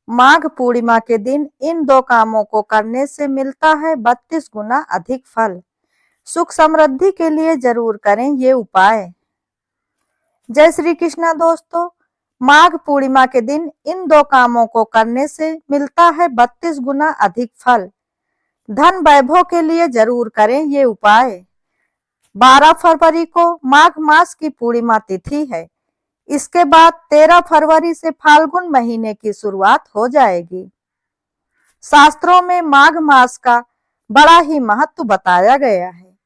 माघ पूर्णिमा के दिन इन दो कामों को करने से मिलता है 32 गुना अधिक फल। सुख समृद्धि के लिए जरूर करें ये उपाय। जय श्री कृष्णा दोस्तों, माघ पूर्णिमा के दिन इन दो कामों को करने से मिलता है 32 गुना अधिक फल। धन वैभव के लिए जरूर करें ये उपाय। 12 फरवरी को माघ मास की पूर्णिमा तिथि है। इसके बाद 13 फरवरी से फाल्गुन महीने की शुरुआत हो जाएगी। शास्त्रों में माघ मास का बड़ा ही महत्व बताया गया है।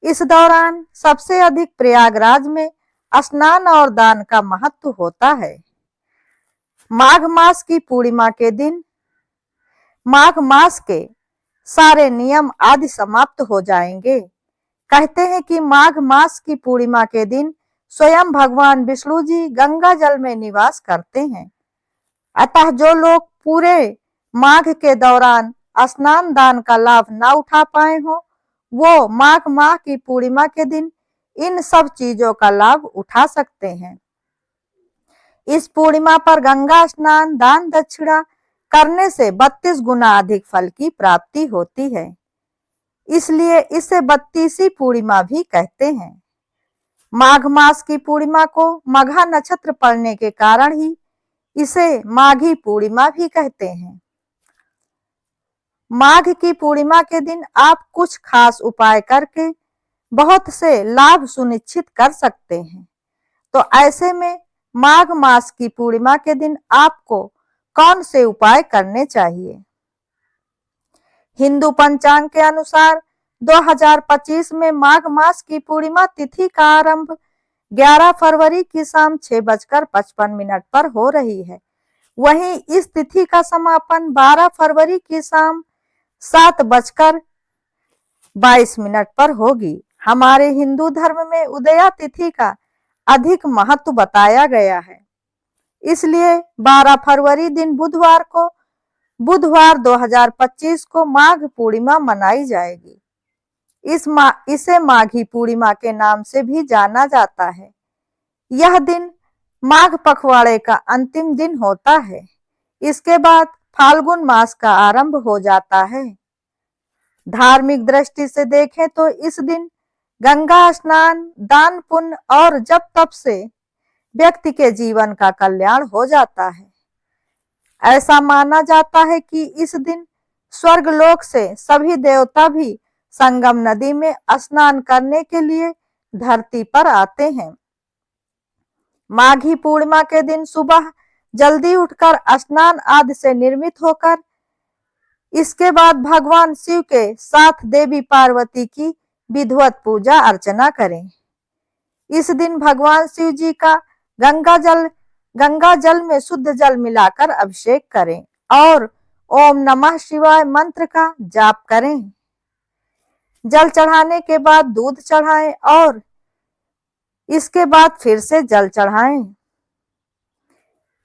इस दौरान सबसे अधिक प्रयागराज में स्नान और दान का महत्व होता है। माघ मास की पूर्णिमा के दिन माघ मास के सारे नियम आदि समाप्त हो जाएंगे। कहते हैं कि माघ मास की पूर्णिमा के दिन स्वयं भगवान विष्णु जी गंगा जल में निवास करते हैं। अतः जो लोग पूरे माघ के दौरान स्नान दान का लाभ न उठा पाए हो, वो माघ माह की पूर्णिमा के दिन इन सब चीजों का लाभ उठा सकते हैं। इस पूर्णिमा पर गंगा स्नान दान दक्षिणा करने से 32 गुना अधिक फल की प्राप्ति होती है। इसलिए इसे 32वीं पूर्णिमा भी कहते हैं। माघ मास की पूर्णिमा को मघा नक्षत्र पड़ने के कारण ही इसे माघी पूर्णिमा भी कहते हैं। माघ की पूर्णिमा के दिन आप कुछ खास उपाय करके बहुत से लाभ सुनिश्चित कर सकते हैं। तो ऐसे में माघ मास की पूर्णिमा के दिन आपको कौन से उपाय करने चाहिए? हिंदू पंचांग के अनुसार 2025 में माघ मास की पूर्णिमा तिथि का आरंभ 11 फरवरी की शाम 6:55 पर हो रही है। वहीं इस तिथि का समापन 12 फरवरी की शाम 7:22 पर होगी। हमारे हिंदू धर्म में उदया तिथि का अधिक महत्व बताया गया है। इसलिए 12 फरवरी दिन बुधवार 2025 को माघ पूर्णिमा मनाई जाएगी। इसे माघी पूर्णिमा के नाम से भी जाना जाता है। यह दिन माघ पखवाड़े का अंतिम दिन होता है। इसके बाद फाल्गुन मास का आरंभ हो जाता है। धार्मिक दृष्टि से देखें तो इस दिन गंगा स्नान, दान पुण्य और जप तप से व्यक्ति के जीवन का कल्याण हो जाता है। ऐसा माना जाता है कि इस दिन स्वर्ग लोक से सभी देवता भी संगम नदी में स्नान करने के लिए धरती पर आते हैं। माघी पूर्णिमा के दिन सुबह जल्दी उठकर स्नान आदि से निर्मित होकर इसके बाद भगवान शिव के साथ देवी पार्वती की विधिवत पूजा अर्चना करें। इस दिन भगवान शिव जी का गंगा जल में शुद्ध जल मिलाकर अभिषेक करें और ओम नमः शिवाय मंत्र का जाप करें। जल चढ़ाने के बाद दूध चढ़ाएं और इसके बाद फिर से जल चढ़ाएं।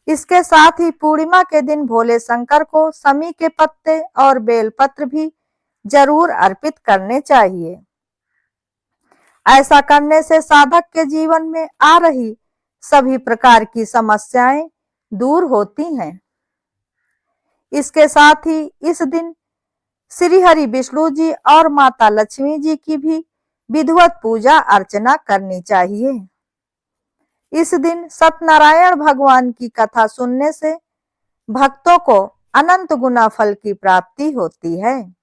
इसके साथ ही पूर्णिमा के दिन भोले शंकर को समी के पत्ते और बेलपत्र भी जरूर अर्पित करने चाहिए। ऐसा करने से साधक के जीवन में आ रही सभी प्रकार की समस्याएं दूर होती हैं। इसके साथ ही इस दिन श्री हरि विष्णु जी और माता लक्ष्मी जी की भी विधिवत पूजा अर्चना करनी चाहिए। इस दिन सत्यनारायण भगवान की कथा सुनने से भक्तों को अनंत गुना फल की प्राप्ति होती है।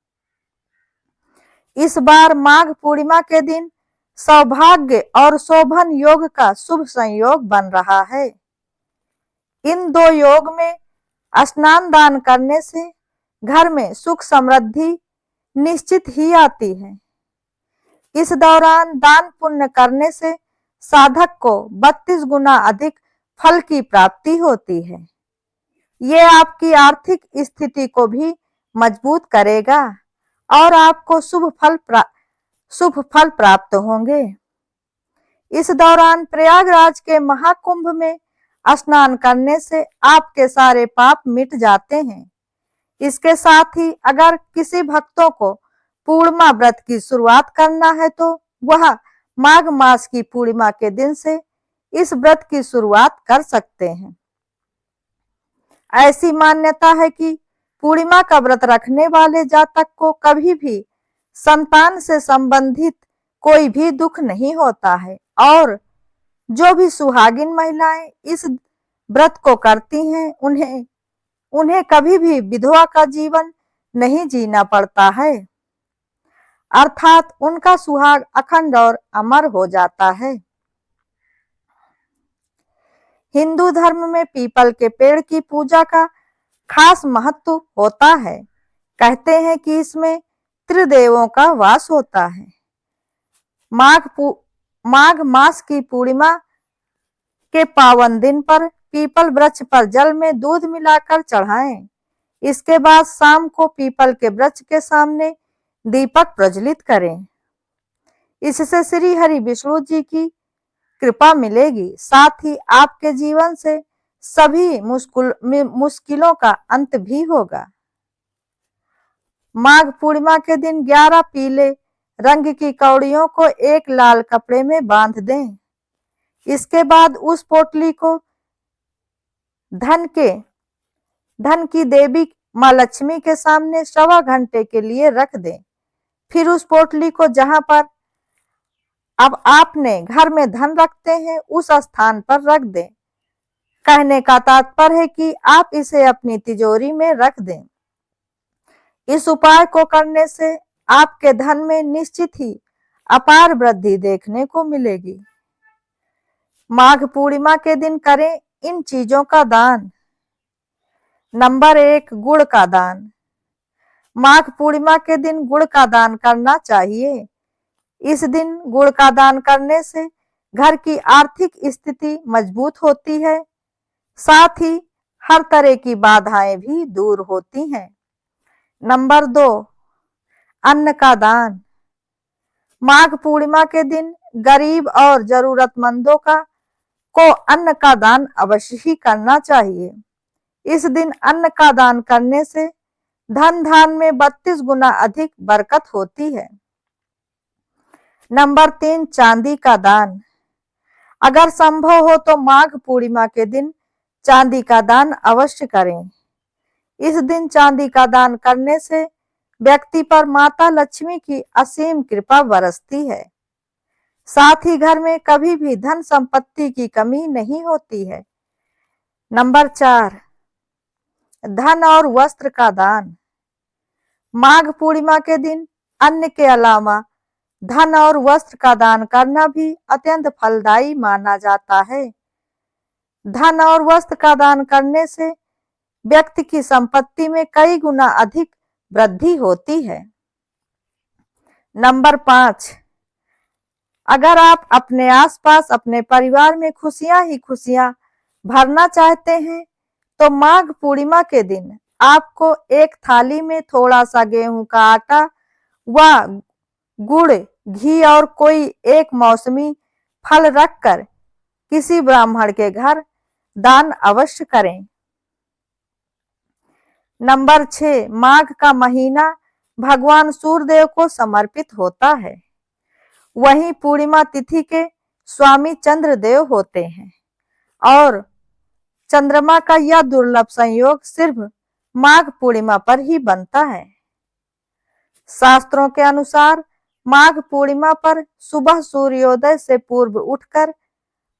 इस बार माघ पूर्णिमा के दिन सौभाग्य और शोभन योग का शुभ संयोग बन रहा है। इन दो योग में स्नान दान करने से घर में सुख समृद्धि निश्चित ही आती है। इस दौरान दान पुण्य करने से साधक को 32 गुना अधिक फल की प्राप्ति होती है। ये आपकी आर्थिक स्थिति को भी मजबूत करेगा और आपको शुभ फल प्राप्त होंगे। इस दौरान प्रयागराज के महाकुंभ में स्नान करने से आपके सारे पाप मिट जाते हैं। इसके साथ ही अगर किसी भक्तों को पूर्णिमा व्रत की शुरुआत करना है तो वह माघ मास की पूर्णिमा के दिन से इस व्रत की शुरुआत कर सकते हैं। ऐसी मान्यता है कि पूर्णिमा का व्रत रखने वाले जातक को कभी भी संतान से संबंधित कोई भी दुख नहीं होता है और जो भी सुहागिन महिलाएं इस व्रत को करती हैं उन्हें उन्हें कभी भी विधवा का जीवन नहीं जीना पड़ता है, अर्थात उनका सुहाग अखंड और अमर हो जाता है। हिंदू धर्म में पीपल के पेड़ की पूजा का खास महत्व होता है। कहते हैं कि इसमें त्रिदेवों का वास होता है। माघ मास की पूर्णिमा के पावन दिन पर पीपल वृक्ष पर जल में दूध मिलाकर चढ़ाएं। इसके बाद शाम को पीपल के वृक्ष के सामने दीपक प्रज्वलित करें। इससे श्री हरि विष्णु जी की कृपा मिलेगी, साथ ही आपके जीवन से सभी मुश्किलों का अंत भी होगा। माघ पूर्णिमा के दिन 11 पीले रंग की कौड़ियों को एक लाल कपड़े में बांध दें। इसके बाद उस पोटली को धन की देवी माँ लक्ष्मी के सामने 1.25 घंटे के लिए रख दें। फिर उस पोटली को जहां पर अब आपने घर में धन रखते हैं उस स्थान पर रख दें। कहने का तात्पर्य है कि आप इसे अपनी तिजोरी में रख दें। इस उपाय को करने से आपके धन में निश्चित ही अपार वृद्धि देखने को मिलेगी। माघ पूर्णिमा के दिन करें इन चीजों का दान। नंबर 1, गुड़ का दान। माघ पूर्णिमा के दिन गुड़ का दान करना चाहिए। इस दिन गुड़ का दान करने से घर की आर्थिक स्थिति मजबूत होती है, साथ ही हर तरह की बाधाएं भी दूर होती हैं। नंबर 2, अन्न का दान। माघ पूर्णिमा के दिन गरीब और जरूरतमंदों को अन्न का दान अवश्य ही करना चाहिए। इस दिन अन्न का दान करने से धन धान में 32 गुना अधिक बरकत होती है। नंबर 3, चांदी का दान। अगर संभव हो तो माघ पूर्णिमा के दिन चांदी का दान अवश्य करें। इस दिन चांदी का दान करने से व्यक्ति पर माता लक्ष्मी की असीम कृपा बरसती है, साथ ही घर में कभी भी धन संपत्ति की कमी नहीं होती है। नंबर 4, धन और वस्त्र का दान। माघ पूर्णिमा के दिन अन्न के अलावा धन और वस्त्र का दान करना भी अत्यंत फलदायी माना जाता है। धन और वस्त्र का दान करने से व्यक्ति की संपत्ति में कई गुना अधिक वृद्धि होती है। नंबर 5, अगर आप अपने आसपास अपने परिवार में खुशियां ही खुशियां भरना चाहते हैं तो माघ पूर्णिमा के दिन आपको एक थाली में थोड़ा सा गेहूं का आटा व गुड़, घी और कोई एक मौसमी फल रखकर किसी ब्राह्मण के घर दान अवश्य करें। नंबर 6, माघ का महीना भगवान सूर्यदेव को समर्पित होता है। वहीं पूर्णिमा तिथि के स्वामी चंद्रदेव होते हैं और चंद्रमा का यह दुर्लभ संयोग सिर्फ माघ पूर्णिमा पर ही बनता है। शास्त्रों के अनुसार माघ पूर्णिमा पर सुबह सूर्योदय से पूर्व उठकर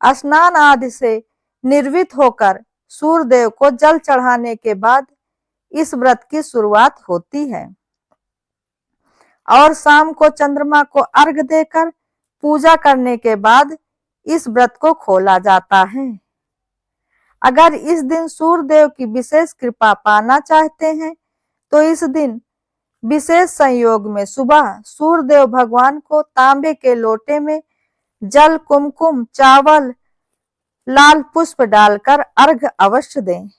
स्नान आदि से निर्वित होकर सूर्यदेव को जल चढ़ाने के बाद इस व्रत की शुरुआत होती है और शाम को चंद्रमा को अर्घ्य देकर पूजा करने के बाद इस व्रत को खोला जाता है। अगर इस दिन सूर्यदेव की विशेष कृपा पाना चाहते हैं तो इस दिन विशेष संयोग में सुबह सूर्यदेव भगवान को तांबे के लोटे में जल, कुमकुम, चावल, लाल पुष्प डालकर अर्घ्य अवश्य दें।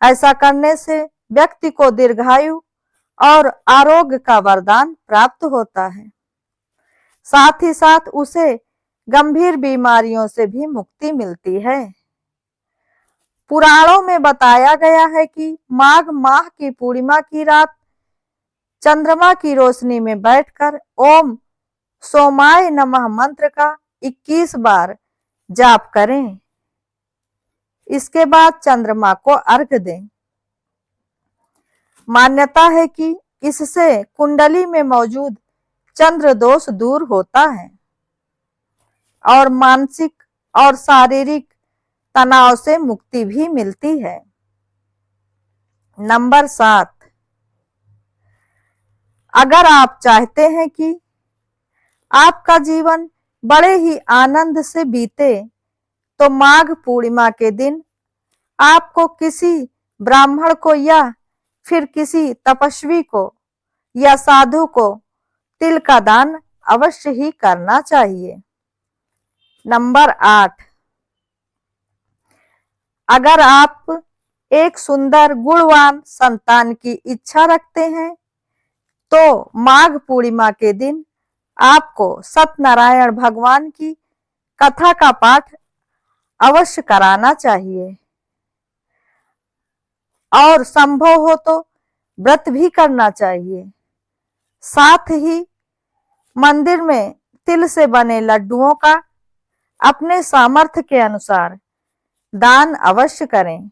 ऐसा करने से व्यक्ति को दीर्घायु और आरोग्य का वरदान प्राप्त होता है, साथ ही साथ उसे गंभीर बीमारियों से भी मुक्ति मिलती है। पुराणों में बताया गया है कि माघ माह की पूर्णिमा की रात चंद्रमा की रोशनी में बैठकर ओम सोमाय नमः मंत्र का 21 बार जाप करें। इसके बाद चंद्रमा को अर्घ्य दें। मान्यता है कि इससे कुंडली में मौजूद चंद्र दोष दूर होता है और मानसिक और शारीरिक तनाव से मुक्ति भी मिलती है। नंबर 7, अगर आप चाहते हैं कि आपका जीवन बड़े ही आनंद से बीते तो माघ पूर्णिमा के दिन आपको किसी ब्राह्मण को या फिर किसी तपस्वी को या साधु को तिल का दान अवश्य ही करना चाहिए। नंबर 8, अगर आप एक सुंदर गुणवान संतान की इच्छा रखते हैं तो माघ पूर्णिमा के दिन आपको सत्यनारायण भगवान की कथा का पाठ अवश्य कराना चाहिए और संभव हो तो व्रत भी करना चाहिए। साथ ही मंदिर में तिल से बने लड्डुओं का अपने सामर्थ्य के अनुसार दान अवश्य करें।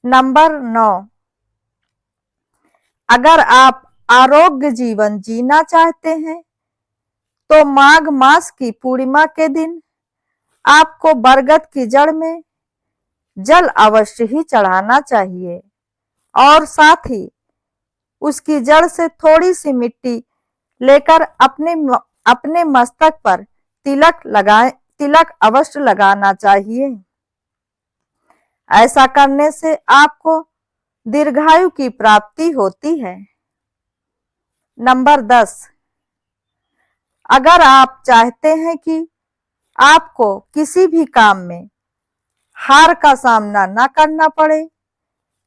नंबर 9, अगर आप आरोग्य जीवन जीना चाहते हैं तो माघ मास की पूर्णिमा के दिन आपको बरगद की जड़ में जल अवश्य ही चढ़ाना चाहिए और साथ ही उसकी जड़ से थोड़ी सी मिट्टी लेकर अपने मस्तक पर तिलक अवश्य लगाना चाहिए। ऐसा करने से आपको दीर्घायु की प्राप्ति होती है। नंबर 10, अगर आप चाहते हैं कि आपको किसी भी काम में हार का सामना न करना पड़े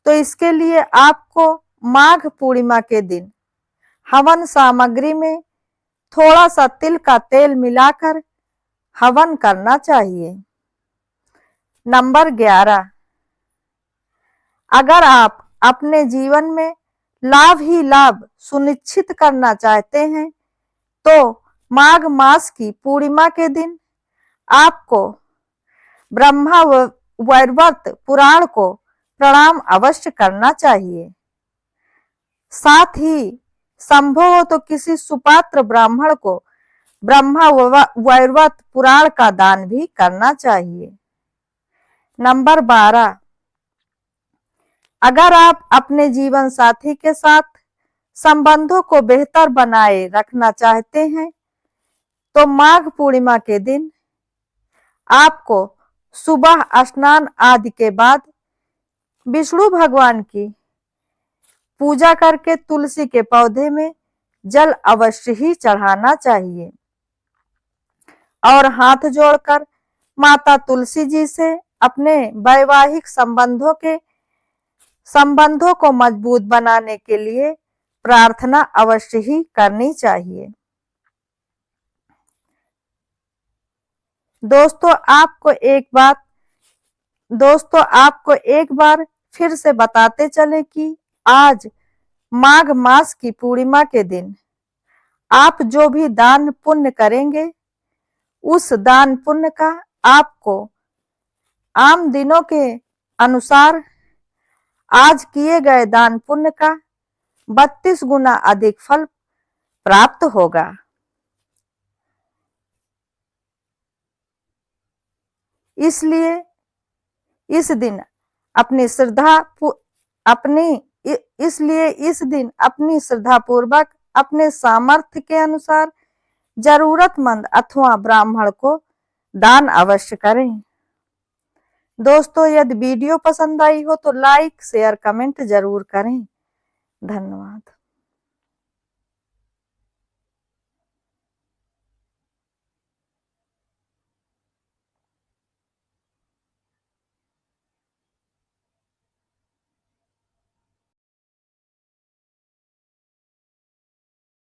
तो इसके लिए आपको माघ पूर्णिमा के दिन हवन सामग्री में थोड़ा सा तिल का तेल मिलाकर हवन करना चाहिए। नंबर 11, अगर आप अपने जीवन में लाभ ही लाभ सुनिश्चित करना चाहते हैं तो माघ मास की पूर्णिमा के दिन आपको ब्रह्मा वैवर्त पुराण को प्रणाम अवश्य करना चाहिए। साथ ही संभव हो तो किसी सुपात्र ब्राह्मण को ब्रह्मा वैवर्त पुराण का दान भी करना चाहिए। नंबर 12, अगर आप अपने जीवन साथी के साथ संबंधों को बेहतर बनाए रखना चाहते हैं तो माघ पूर्णिमा के दिन आपको सुबह स्नान आदि के बाद विष्णु भगवान की पूजा करके तुलसी के पौधे में जल अवश्य ही चढ़ाना चाहिए और हाथ जोड़कर माता तुलसी जी से अपने वैवाहिक संबंधों को मजबूत बनाने के लिए प्रार्थना अवश्य ही करनी चाहिए। दोस्तों आपको एक बार फिर से बताते चले कि आज माघ मास की पूर्णिमा के दिन आप जो भी दान पुण्य करेंगे उस दान पुण्य का आपको आम दिनों के अनुसार आज किए गए दान पुण्य का 32 गुना अधिक फल प्राप्त होगा। इसलिए इस दिन अपनी श्रद्धा पूर्वक अपने सामर्थ्य के अनुसार जरूरतमंद अथवा ब्राह्मण को दान अवश्य करें। दोस्तों, यदि वीडियो पसंद आई हो तो लाइक शेयर कमेंट जरूर करें। धन्यवाद।